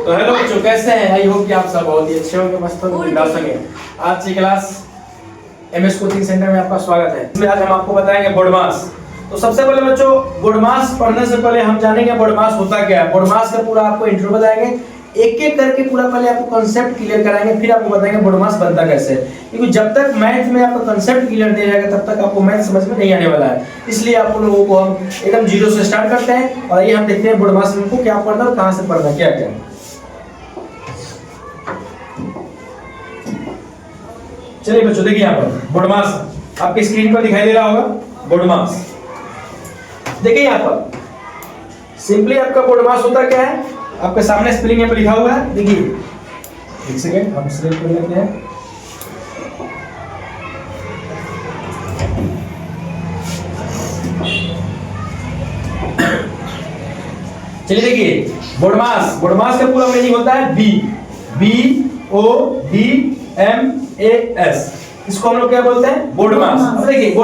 तो हेलो बच्चों, कैसे हैं? आई होप कि आप सब बहुत ही अच्छे होंगे, मस्त होंगे, बिंदास होंगे। आज की क्लास एमएस कोचिंग सेंटर में आपका स्वागत है। इसमें आज हम आपको बताएंगे बोडमास। तो सबसे पहले बच्चों, बोडमास पढ़ने से पहले हम जानेंगे बोडमास होता क्या है। बोडमास का पूरा आपको इंट्रो बताएंगे, एक एक करके पूरा पहले आपको कांसेप्ट क्लियर कराएंगे, फिर आपको बताएंगे बोडमास बनता कैसे है। क्योंकि जब तक मैथ में आपका कांसेप्ट क्लियर नहीं रहेगा तब तक आपको मैथ समझ में नहीं आने वाला है। इसलिए आप लोगों को हम एकदम जीरो से स्टार्ट करते हैं और ये हम देखते हैं बोडमास में क्या पढ़ना और कहां से पढ़ना, क्या क्या। चलिए बच्चों, देखिए यहाँ पर बोडमास आपकी स्क्रीन पर दिखाई दे रहा होगा। बोडमास देखिए यहाँ पर सिंपली आपका बोडमास होता क्या है, आपके सामने स्पेलिंग यहाँ पर लिखा हुआ है। देखिए एक सेकेंड हम सिलेक्ट कर लेते हैं। चलिए देखिए, बोडमास का पूरा मीनिंग होता है BODMAS। इसको हम लोग क्या बोलते हैं? बोडमास। अब देखिए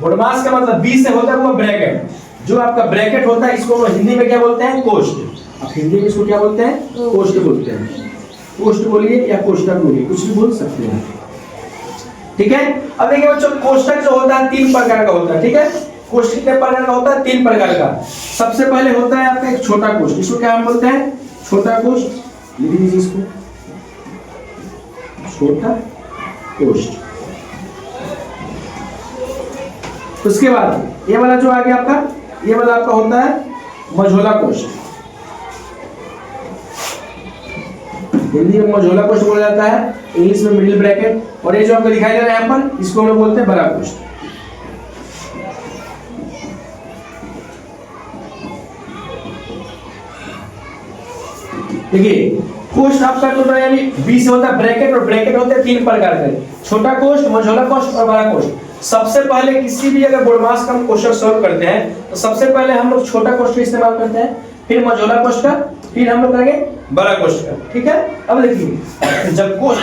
बोडमास का मतलब बी से होता है वो ब्रैकेट। जो आपका ब्रैकेट होता है इसको हिंदी में क्या बोलते हैं? कोष्ठ। आप हिंदी में इसको क्या बोलते हैं? कोष्ठ बोलते हैं। कोष्ठ बोलिए या कोष्ठक बोलिए, कुछ भी बोल सकते हैं, ठीक है। अब देखिए बच्चों, कोष्ठक जो होता है 3 प्रकार का होता है, ठीक है। कोष्ठ कितने प्रकार का होता है? 3 प्रकार का। सबसे पहले होता है आपका एक छोटा कोष्ठ, इसको क्या हम बोलते हैं? छोटा कोष्ठ। लिख लीजिए इसको, छोटा कोष्ठ। उसके बाद ये वाला जो आ गया आपका, ये वाला आपका होता है मझोला कोष्ठ। हिंदी में मझोला कोष्ठ बोला जाता है, इंग्लिश में मिडिल ब्रैकेट। और ये जो आपको दिखाई दे रहा है यहाँ पर, इसको हम लोग बोलते हैं बड़ा कोष्ठ। देखिए कोष्ठ आपका टोटल यानी बी से होता है ब्रैकेट, और ब्रैकेट होते हैं 3 प्रकार के, छोटा कोष्ठ, मझोला कोष्ठ और बड़ा कोष्ठ। सबसे पहले किसी भी अगर बोडमास का हम क्वेश्चन सॉल्व करते हैं तो सबसे पहले हम लोग छोटा कोष्ठ का इस्तेमाल करते हैं, फिर मझोला कोष्ठ का, फिर हम लोग करेंगे बड़ा कोष्ठ का, ठीक है। अब देखिए जब कोष्ठ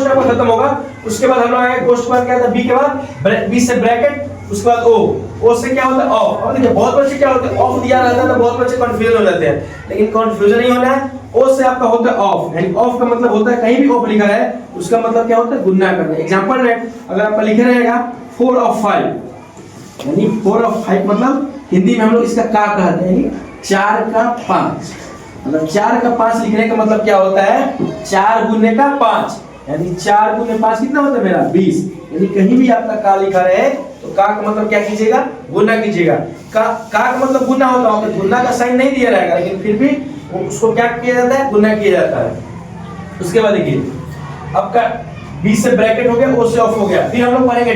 आपका खत्म होगा उसके बाद हम लोग आएंगे कोष्ठ पर क्या था? बी के बाद बी से ब्रैकेट, उसके बाद ओ से क्या होता है? ऑफ। अब देखिए बहुत बच्चे क्या होते हैं, ऑफ दिया रहता है तो बहुत बच्चे कंफ्यूजन हो जाते हैं, लेकिन कंफ्यूजन नहीं होना है। ओ से आपका होता है ऑफ, यानी ऑफ का मतलब होता है कहीं भी ऑफ लिखा है उसका मतलब क्या होता है? गुणा करना। एग्जांपल में अगर आपका लिखे रहेगा 4 of 5, यानी 4 of 5 मतलब हिंदी में हम लोग इसका का कहते हैं, यानी 4 का 5। मतलब 4 का 5 लिखने का मतलब क्या होता है? 4 गुने का 5, यानी 4 गुने 5 कितना होता है मेरा? 20। यानी कहीं भी आपका का लिखा रहे तो का का मतलब क्या कीजिएगा? गुना कीजिएगा। का मतलब गुना होता है, गुना का साइन नहीं दिया रहेगा, लेकिन फिर भी उसको क्या किया जाता है? गुना किया जाता है। उसके बाद देखिए आपका बी से ब्रैकेट हो गया, ओ से ऑफ हो गया, फिर हम लोग पढ़ेंगे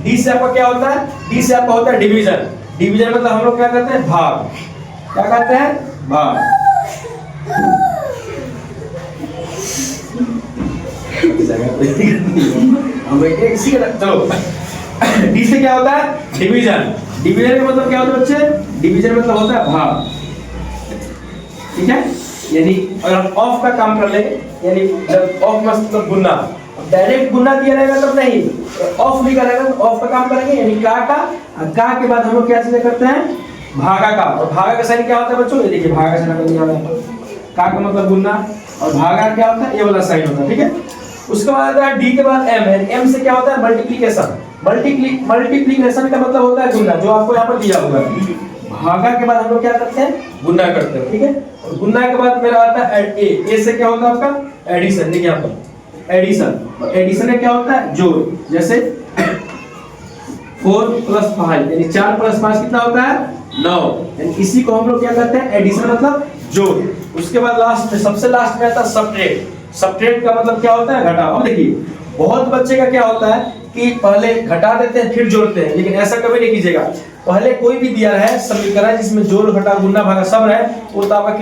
डी से आपका क्या होता है? डी से आपका होता है डिवीजन। डिवीजन मतलब हम लोग क्या करते हैं? भाग। क्या करते हैं? भाग। चलो डी से क्या होता है? डिवीजन। डिवीजन का मतलब क्या होता है बच्चे? डिवीजन मतलब होता है भाग, ठीक है। यानी अगर हम ऑफ का काम कर लेंगे, यानी जब ऑफ मतलब गुना, डायरेक्ट गुना दिया रहेगा तब नहीं, ऑफ भी करेगा तो ऑफ का काम करेंगे, यानी का के बाद हम लोग क्या चीजें करते हैं? भागा का। और भागा का साइन क्या होता है बच्चों? ये देखिए भागा का साइन यहाँ पर, का मतलब गुना और भागा क्या होता है? ये वाला साइन होता है, ठीक है। उसके बाद आता है डी के बाद एम है। एम से क्या होता है? मल्टीप्लिकेशन। मल्टीप्लिकेशन का मतलब होता है गुना, जो आपको यहाँ पर दिया हुआ है। भागा के बाद हम लोग क्या करते हैं? गुना करते हैं, ठीक है। और गुना के बाद मेरा आता है ए से क्या होता है आपका? एडिशन। देखिए यहाँ पर एडिशन। एडिशन में क्या होता है? जोड़। जैसे 4 + 5 यानी 4 + 5 कितना होता है? 9। यानी इसी को हम लोग क्या करते हैं? एडिशन मतलब जोड़। उसके बाद लास्ट में, सबसे लास्ट में आता है सब्ट्रैक्ट। सब्ट्रैक्ट का मतलब क्या होता है? घटाव। अब देखिए बहुत बच्चे का क्या होता है कि पहले घटा देते हैं फिर जोड़ते हैं, लेकिन ऐसा कभी नहीं कीजिएगा। पहले कोई भी दिया है समीकरण जिसमें जोड़ घटाव गुना भागा सब रहे, वो तो आपका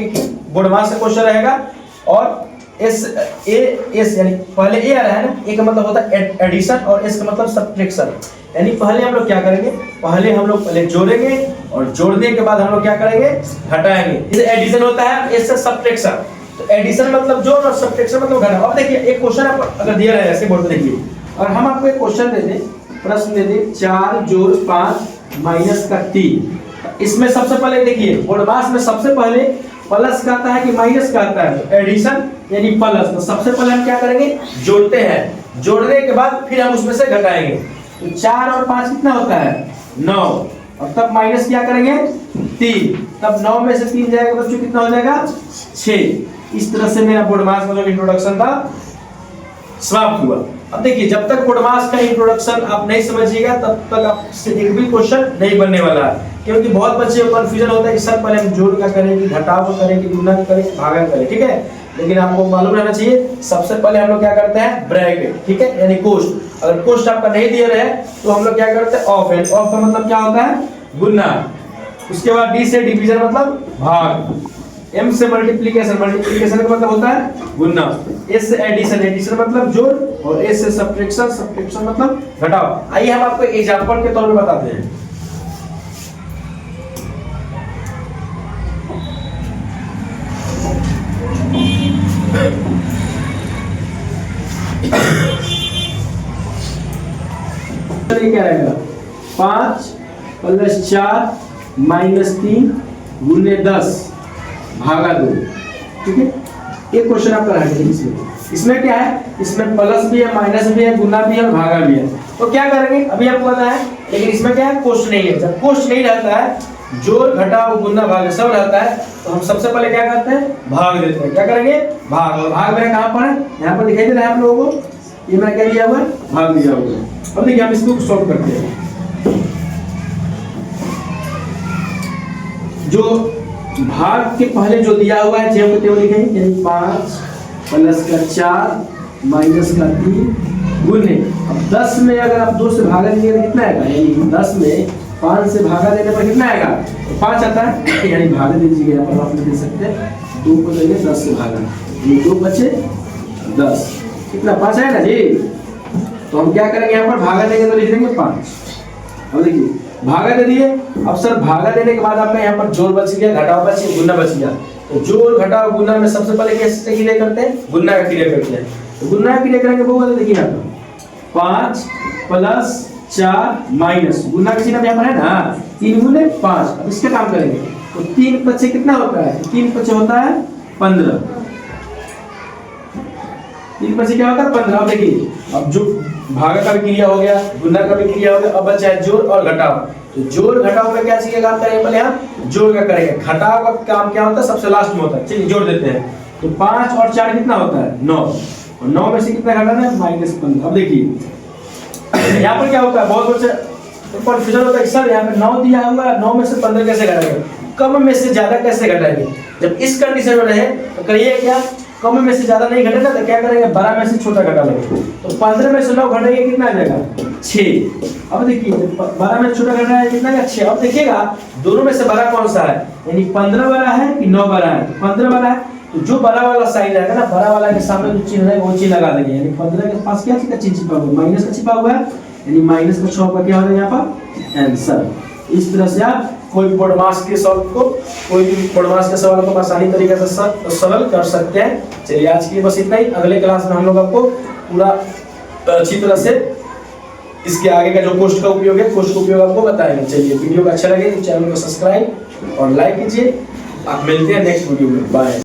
बोडमास से क्वेश्चन रहेगा। और एस यानी पहले ए आ रहा है ना, ए का मतलब होता है एडिशन और एस का मतलब सब्ट्रैक्शन। यानी पहले हम लोग क्या करेंगे? पहले हम लोग जोड़ेंगे और जोड़ने के बाद हम लोग क्या करेंगे? घटाएंगे। इसे एडिशन होता है, एस से सब्ट्रैक्शन। तो एडिशन मतलब जोड़ और सब्ट्रैक्शन मतलब घटाव। अब देखिए एक क्वेश्चन आपको अगर दिया रहे ऐसे बोर्ड पे देखिए, और हम आपको एक क्वेश्चन दे दें, प्रश्न दे दें 4 + 5 - 3 इसमें सबसे पहले देखिए बोर्ड मास में सबसे पहले प्लस का आता है कि माइनस का आता है, एडिशन यानी प्लस। तो सबसे पहले हम क्या करेंगे, जोड़ते हैं, जोड़ने के बाद फिर हम उसमें से घटाएंगे। तो 4 और 5 कितना होता है 9, और तब माइनस क्या करेंगे 3, तब 9 में से 3 जाएगा बच्चों कितना हो जाएगा 6। इस तरह से मेरा बोर्ड मास का जो इंट्रोडक्शन था समाप्त हुआ। अब देखिए जब तक बोर्ड मास का इंट्रोडक्शन आप नहीं समझिएगा तब तक आपसे एक भी क्वेश्चन नहीं बनने वाला है, क्योंकि बहुत बच्चे को कंफ्यूजन होता है कि सर पहले हम जोड़ का करें कि घटाव का करें कि गुणा करें कि भागा करें, ठीक है। लेकिन आपको मालूम रहना चाहिए सबसे पहले हम लोग क्या करते हैं ब्रैकेट, ठीक है, यानी कोष्ठ। अगर कोष्ठ आपका नहीं दिया रहे तो हम लोग क्या करते हैं ऑफ है। ऑफ का मतलब क्या होता है गुना। उसके बाद डी से डिवीजन मतलब भाग, एम से मल्टीप्लिकेशन, मल्टीप्लिकेशन का मतलब होता है गुना, एस से एडिशन, एडिशन मतलब जोड़, और एस से सब्ट्रैक्शन, सब्ट्रैक्शन मतलब घटाव। आइए हम आपको एग्जांपल के तौर पे बताते हैं। क्या रहेगा 5 + 4 - 3 गुने 10 भागा 2, ठीक है। एक क्वेश्चन आपका रह गया इसमें क्या है, इसमें प्लस भी है, माइनस भी है, गुना भी है और भागा भी है। तो क्या करेंगे अभी आपको पता है, लेकिन इसमें क्या है कोष्ठ नहीं है। जब कोष्ठ नहीं रहता है, जोड़ घटाव गुना भाग सब रहता है, तो हम सबसे पहले क्या करते हैं भाग देते हैं। क्या करेंगे भाग, और भाग मेरा कहाँ पर है, यहाँ पर दिखाई दे रहा है आप लोगों को, ये मैंने क्या दिया हुआ है भाग दिया हुआ है। अब देखिए हम इसको सॉल्व करते हैं। जो भाग के पहले जो दिया हुआ है जेम को टेबल लिखेंगे, यानी 5 + 4 - 3 गुने, अब 10 में अगर आप 2 से भागा देंगे तो कितना आएगा, यानी 10 में 5 से भागा देने पर कितना आएगा, तो 5 आता है, यानी भागा दीजिएगा। यहाँ पर आप दे सकते हैं 2 को देंगे 10 से भागा, ये 2 बचे 10, कितना 5 आएगा जी। तो हम क्या करेंगे यहाँ पर भागा देंगे तो लिख देंगे 5। अब देखिए भागा दे दिए, अब सर भागा देने के बाद आपका यहाँ पर जोड़ बच गया, घटाव बच गया, गुना बच गया। तो जोड़ घटाव गुना में सबसे पहले कैसे क्रिया करते हैं, गुना का क्रिया करते हैं। तो गुना का क्रिया करेंगे वो देखिए यहाँ पर 5 + 4 माइनस गुना का चिन्ह यहाँ पर है ना, 3 गुने 5। अब इसका काम करेंगे तो 3 × 5 कितना होता है, 3 × 5 होता है 15, 3 × 5 क्या होता है 15। अब देखिए अब जो भागा का भी क्रिया हो गया, गुना का भी क्रिया हो गया, अब बचा है जोड़ और घटाव। तो जोड़ घटाव का क्या चीज काम करेंगे, पहले हम जोड़ का करेंगे, घटाव का काम क्या होता है सबसे लास्ट में होता है। चलिए जोड़ देते हैं। तो 5 और 4 कितना होता है 9, और 9 में से कितना घटाना है -15। अब देखिए यहाँ पर क्या होता है, बहुत बच्चे कंफ्यूजन होता है कि सर यहाँ पे 9 दिया हुआ है, 9 में से 15 कैसे घटाएंगे, कम में से ज्यादा कैसे घटाएंगे। जब इस कंडीशन में रहे तो करिए क्या, कम में से ज्यादा नहीं घटेगा तो क्या करेंगे 12 में से छोटा घटा लेंगे। तो 15 में से 9 घटेगा कितना आ जाएगा 6। अब देखिए 12 में छोटा घटा है कितना 6। अब देखिएगा दोनों में से बड़ा कौन सा है, यानी 15 बड़ा है कि 9 बड़ा है। 15 बड़ा है तो जो बड़ा वाला साइन रहेगा ना, बड़ा वाला के सामने जो चिन्ह है वो चिन्ह लगा देंगे। यानी 15 के पास क्या चिन्ह छिपा हुआ है, माइनस का छिपा हुआ है, यानी माइनस का 6 का क्या हो जाएगा यहाँ पर आंसर। इस तरह से आप कोई बोर्ड मास के सवाल को, कोई भी बोर्ड मास के सवाल को आसानी तरीके से सरल कर सकते हैं। चलिए आज के लिए बस इतना ही। अगले क्लास में हम लोग आपको पूरा अच्छी तरह से इसके आगे का जो कोष्ठ का उपयोग है, कोष्ठ का उपयोग आपको बताएंगे। चलिए वीडियो को अच्छा लगे तो चैनल को सब्सक्राइब और लाइक कीजिए। आप मिलते हैं नेक्स्ट वीडियो में, बाय।